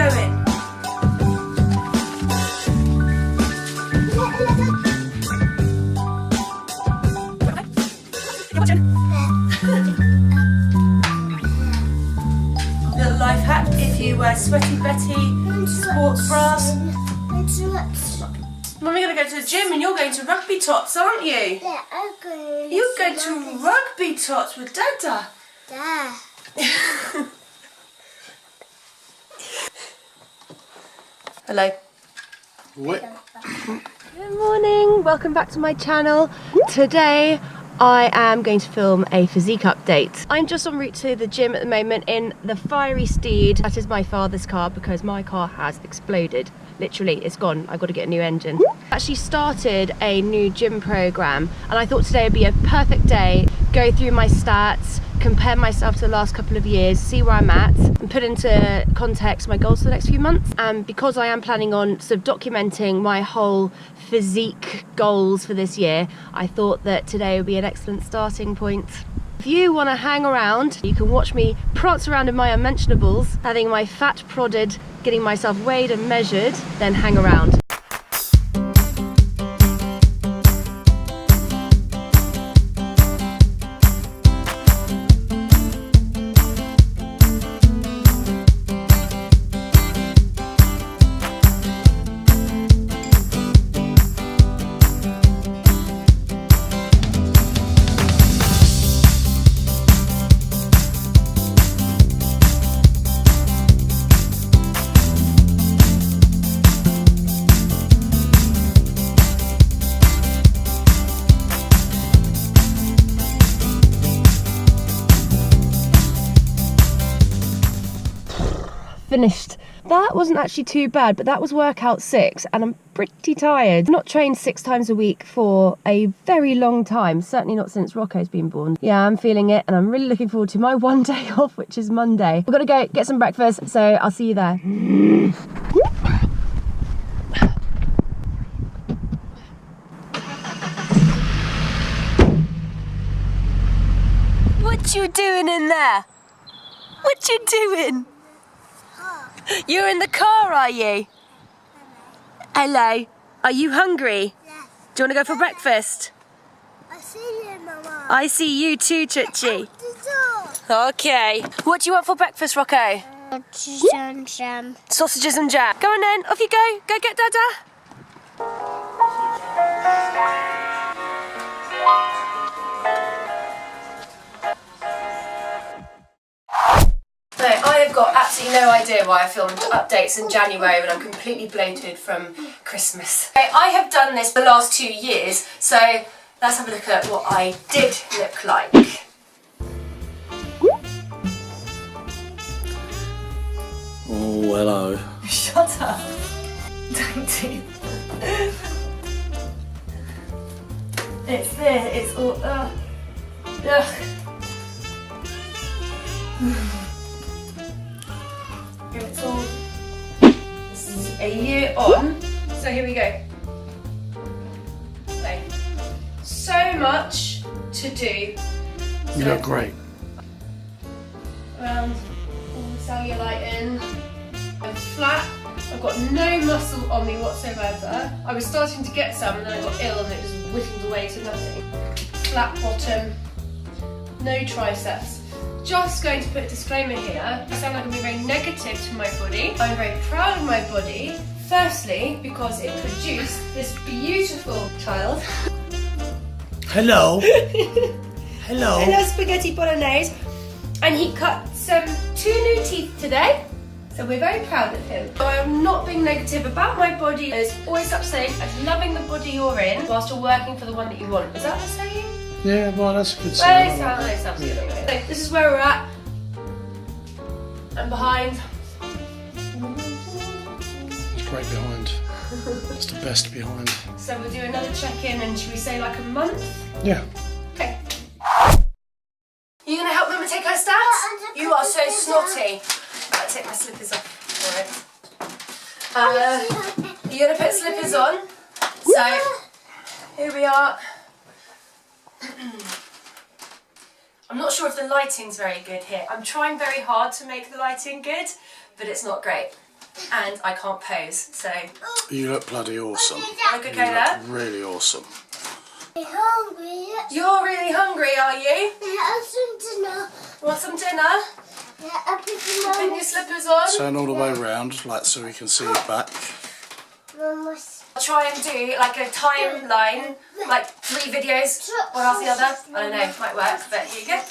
going. Little life hack, if you wear Sweaty Betty sports bras. Mummy gonna go to the gym and you're going to rugby tots, aren't you? Yeah, I'm going. You're going to rugby tots with Dada. Yeah. Hello. What? Good morning, welcome back to my channel. Today I am going to film a physique update. I'm just en route to the gym at the moment in the Fiery Steed. That is my father's car because my car has exploded. Literally, it's gone. I've got to get a new engine. Actually started a new gym program and I thought today would be a perfect day. Go through my stats, compare myself to the last couple of years, see where I'm at, and put into context my goals for the next few months. And because I am planning on sort of documenting my whole physique goals for this year, I thought that today would be an excellent starting point. If you want to hang around, you can watch me prance around in my unmentionables, having my fat prodded, getting myself weighed and measured, then hang around. Finished. That wasn't actually too bad, but that was workout 6 and I'm pretty tired. I've not trained 6 times a week for a very long time, certainly not since Rocco's been born. Yeah, I'm feeling it and I'm really looking forward to my one day off, which is Monday. We've got to go get some breakfast, so I'll see you there. What you doing in there? What you doing? You're in the car, are you? Hello. Are you hungry? Yeah. Do you want to go for breakfast? I see you, Mama. I see you too, Chuchi. The door. Okay. What do you want for breakfast, Rocco? Jam. Sausages and jam. Go on then. Off you go. Go get Dada. No, I have got absolutely no idea why I filmed updates in January when I'm completely bloated from Christmas. Okay, I have done this the last 2 years, so let's have a look at what I did look like. Oh, hello. Shut up. Don't do that. It's there, it's all, ugh. It's all, this is a year on, so here we go. So much to do. You look great. Around all the cellulite. I'm flat, I've got no muscle on me whatsoever. I was starting to get some and then I got ill and it just whittled away to nothing. Flat bottom, no triceps. Just going to put a disclaimer here. I sound like I'm being very negative to my body. I'm very proud of my body. Firstly, because it produced this beautiful child. Hello. Hello. Hello, spaghetti bolognese. And he cut 2 new teeth today. So we're very proud of him. So I'm not being negative about my body. There's always such thing as loving the body you're in whilst you're working for the one that you want. Is that the saying? Yeah, well, that's a good Well, sign. it sounds good anyway. So this is where we're at. And behind. It's great behind. It's the best behind. So we'll do another check-in and should we say like a month? Yeah. Okay. You gonna help Mama take her stats? You are so snotty. I'll take my slippers off. Alright. You're gonna put slippers on. So here we are. I'm not sure if the lighting's very good here. I'm trying very hard to make the lighting good, but it's not great. and I can't pose, so... You look bloody awesome. I could go there. You look really awesome. I'm hungry. You're really hungry, are you? I have some dinner. Want some dinner? Yeah, I put Put your slippers on. Turn all the way round, like so we can see your back. Mama's. I'll try and do like a timeline, like 3 videos, one after the other. I don't know, it might work, but here you go.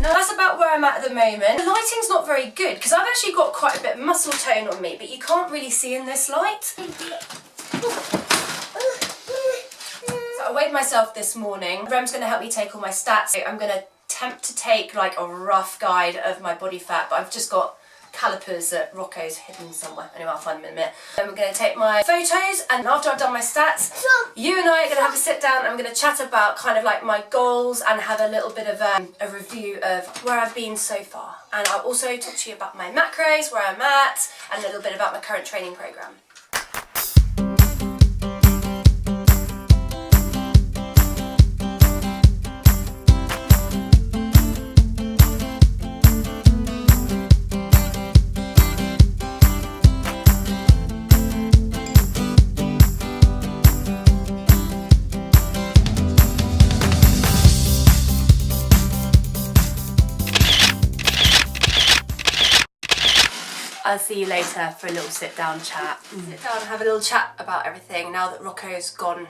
Now that's about where I'm at the moment. The lighting's not very good because I've actually got quite a bit of muscle tone on me, but you can't really see in this light. So I weighed myself this morning. Rem's going to help me take all my stats. So I'm going to attempt to take like a rough guide of my body fat, but I've just got calipers that Rocco's hidden somewhere. Anyway, I'll find them in a minute. Then we're going to take my photos, and after I've done my stats, you and I are going to have a sit down and I'm going to chat about kind of like my goals and have a little bit of a review of where I've been so far. And I'll also talk to you about my macros, where I'm at, and a little bit about my current training programme. I'll see you later for a little sit down chat. Sit down and have a little chat about everything now that Rocco's gone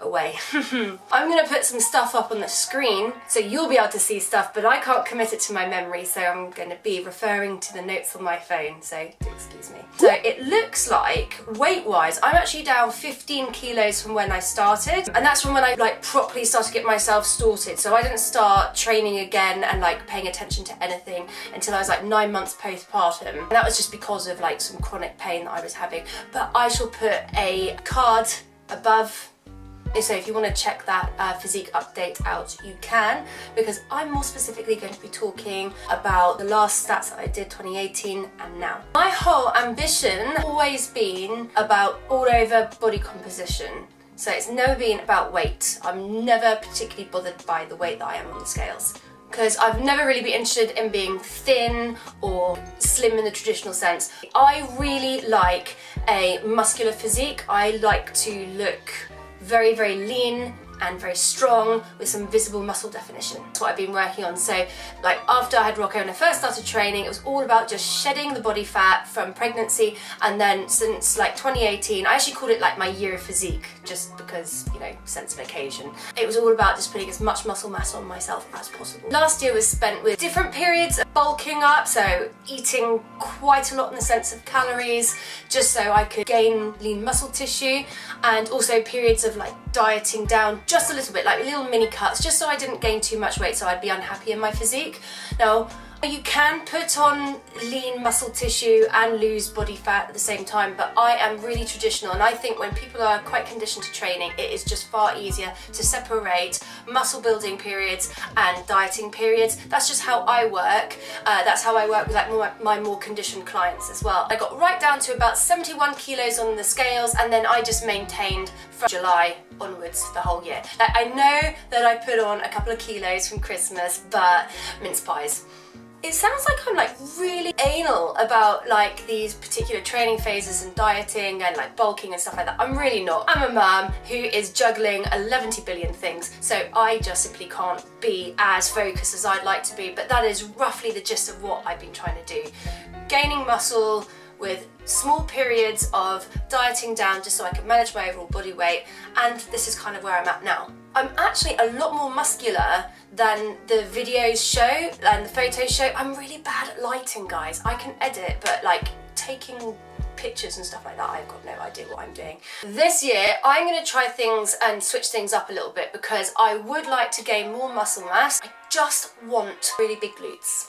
away. I'm going to put some stuff up on the screen so you'll be able to see stuff, but I can't commit it to my memory, so I'm going to be referring to the notes on my phone, so do excuse me. So it looks like, weight-wise, I'm actually down 15 kilos from when I started, and that's from when I like properly started to get myself sorted. So I didn't start training again and like paying attention to anything until I was like 9 months postpartum, and that was just because of like some chronic pain that I was having. But I shall put a card above. So if you want to check that physique update out, you can, because I'm more specifically going to be talking about the last stats that I did 2018 and now. My whole ambition has always been about all over body composition. So it's never been about weight. I'm never particularly bothered by the weight that I am on the scales, because I've never really been interested in being thin or slim in the traditional sense. I really like a muscular physique. I like to look very, very lean and very strong with some visible muscle definition. That's what I've been working on. So like after I had Rocco and I first started training, it was all about just shedding the body fat from pregnancy, and then since like 2018, I actually called it like my year of physique, just because, you know, sense of occasion. It was all about just putting as much muscle mass on myself as possible. Last year was spent with different periods of bulking up, so eating quite a lot in the sense of calories, just so I could gain lean muscle tissue, and also periods of like dieting down just a little bit, like little mini cuts, just so I didn't gain too much weight so I'd be unhappy in my physique. Now, you can put on lean muscle tissue and lose body fat at the same time, but I am really traditional, and I think when people are quite conditioned to training, it is just far easier to separate muscle building periods and dieting periods. That's just how I work. That's how I work with like my more conditioned clients as well. I got right down to about 71 kilos on the scales, and then I just maintained from July onwards the whole year. Like, I know that I put on a couple of kilos from Christmas, but mince pies. It sounds like I'm like really anal about like these particular training phases and dieting and like bulking and stuff like that. I'm really not. I'm a mum who is juggling 11 billion things, so I just simply can't be as focused as I'd like to be, but that is roughly the gist of what I've been trying to do. Gaining muscle with small periods of dieting down just so I can manage my overall body weight, and this is kind of where I'm at now. I'm actually a lot more muscular than the videos show and the photos show. I'm really bad at lighting, guys. I can edit, but like taking pictures and stuff like that, I've got no idea what I'm doing. This year, I'm gonna try things and switch things up a little bit, because I would like to gain more muscle mass. I just want really big glutes.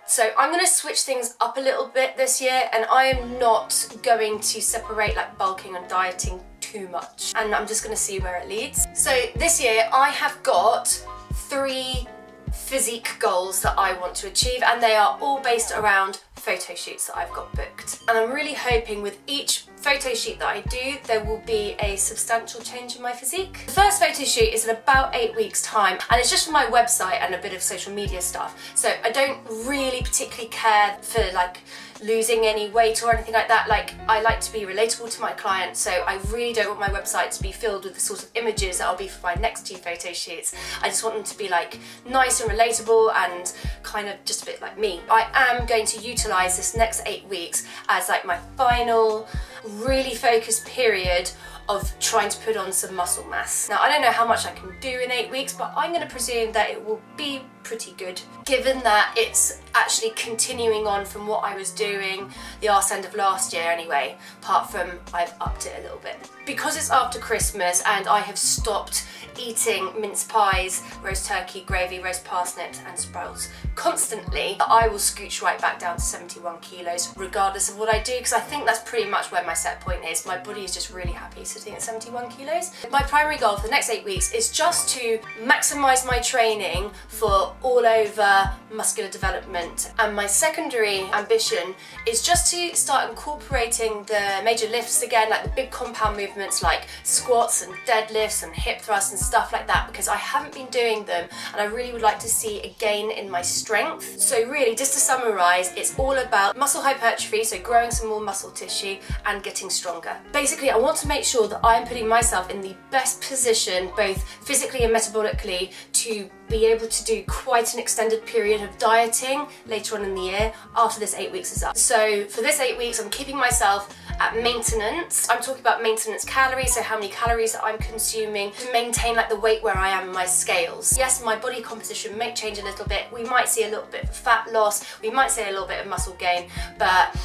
So I'm going to switch things up a little bit this year, and I am not going to separate like bulking and dieting too much, and I'm just going to see where it leads. So this year I have got 3 physique goals that I want to achieve, and they are all based around photo shoots that I've got booked, and I'm really hoping with each photo shoot that I do there will be a substantial change in my physique. The first photo shoot is in about 8 weeks time, and it's just for my website and a bit of social media stuff, so I don't really particularly care for like losing any weight or anything like that. Like, I like to be relatable to my clients, so I really don't want my website to be filled with the sort of images that I'll be for my next 2 photo shoots. I just want them to be like nice and relatable and kind of just a bit like me. I am going to utilise this next 8 weeks as like my final really focused period of trying to put on some muscle mass. Now, I don't know how much I can do in 8 weeks, but I'm going to presume that it will be pretty good, given that it's actually continuing on from what I was doing the arse end of last year anyway, apart from I've upped it a little bit. Because it's after Christmas and I have stopped eating mince pies, roast turkey, gravy, roast parsnips and sprouts constantly, I will scooch right back down to 71 kilos regardless of what I do, because I think that's pretty much where my set point is. My body is just really happy sitting at 71 kilos. My primary goal for the next 8 weeks is just to maximise my training for all over muscular development, and my secondary ambition is just to start incorporating the major lifts again, like the big compound movements like squats and deadlifts and hip thrusts and stuff like that, because I haven't been doing them and I really would like to see a gain in my strength. So really, just to summarise, it's all about muscle hypertrophy, so growing some more muscle tissue and getting stronger. Basically, I want to make sure that I'm putting myself in the best position, both physically and metabolically, to be able to do quite an extended period of dieting later on in the year after this 8 weeks is up. So for this 8 weeks, I'm keeping myself at maintenance. I'm talking about maintenance calories, so how many calories that I'm consuming to maintain like the weight where I am in my scales. Yes, my body composition may change a little bit. We might see a little bit of fat loss, we might see a little bit of muscle gain, but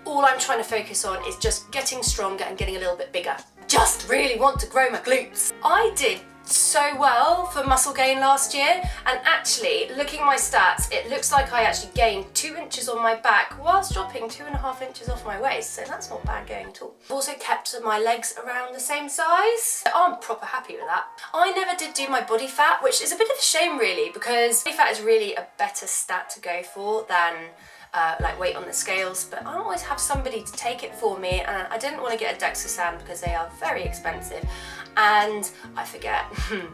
all I'm trying to focus on is just getting stronger and getting a little bit bigger. Just really want to grow my glutes. I did so well for muscle gain last year, and actually looking at my stats, it looks like I actually gained 2 inches on my back whilst dropping 2.5 inches off my waist, so that's not bad going at all. I've also kept my legs around the same size. I'm proper happy with that. I never did do my body fat, which is a bit of a shame really, because body fat is really a better stat to go for than like weight on the scales, but I always have somebody to take it for me, and I didn't want to get a DEXA scan because they are very expensive and I forget.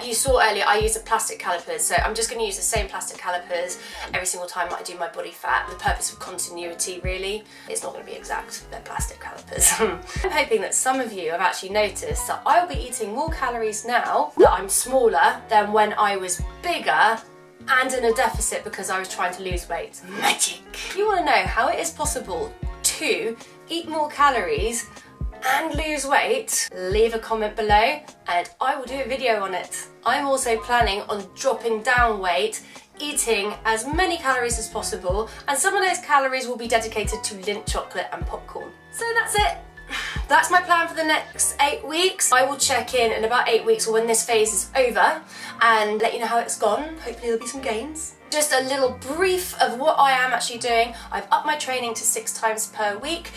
You saw earlier I use the plastic calipers, so I'm just going to use the same plastic calipers every single time that I do my body fat. The purpose of continuity really, it's not going to be exact, they're plastic calipers. I'm hoping that some of you have actually noticed that I'll be eating more calories now that I'm smaller than when I was bigger and in a deficit because I was trying to lose weight. Magic! If you want to know how it is possible to eat more calories and lose weight, leave a comment below and I will do a video on it. I'm also planning on dropping down weight, eating as many calories as possible, and some of those calories will be dedicated to Lindt chocolate and popcorn. So that's it. That's my plan for the next 8 weeks. I will check in about 8 weeks or when this phase is over and let you know how it's gone. Hopefully there'll be some gains. Just a little brief of what I am actually doing. I've upped my training to 6 times per week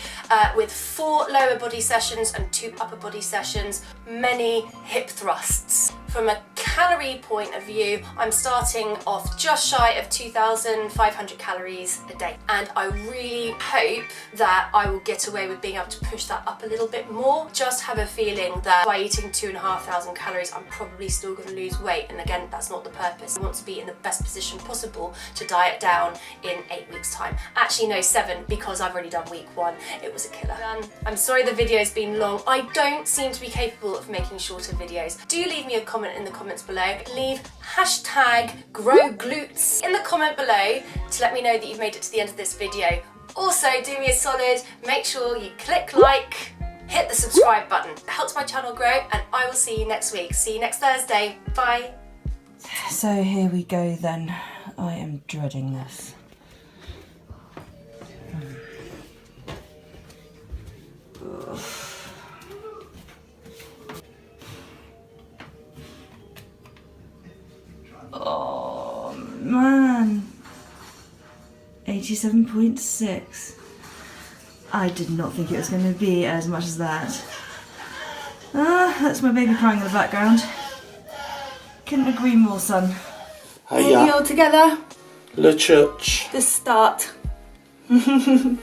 with 4 lower body sessions and 2 upper body sessions, many hip thrusts. From a calorie point of view, I'm starting off just shy of 2,500 calories a day, and I really hope that I will get away with being able to push that up a little bit more. Just have a feeling that by eating 2,500 calories I'm probably still going to lose weight, and again, that's not the purpose. I want to be in the best position possible to diet down in 8 weeks time. Actually no, 7, because I've already done week 1. It was a killer. I'm sorry the video's been long. I don't seem to be capable of making shorter videos. Do leave me a comment in the comments below. Leave #GrowGlutes in the comment below to let me know that you've made it to the end of this video. Also, do me a solid, make sure you click like, hit the subscribe button. It helps my channel grow, and I will see you next week. See you next Thursday. Bye. So here we go then. I am dreading this. Ugh. Oh man, 87.6. I did not think it was going to be as much as that. That's my baby crying in the background. Couldn't agree more, son. Hiya. All together. Le church. The start. Bye.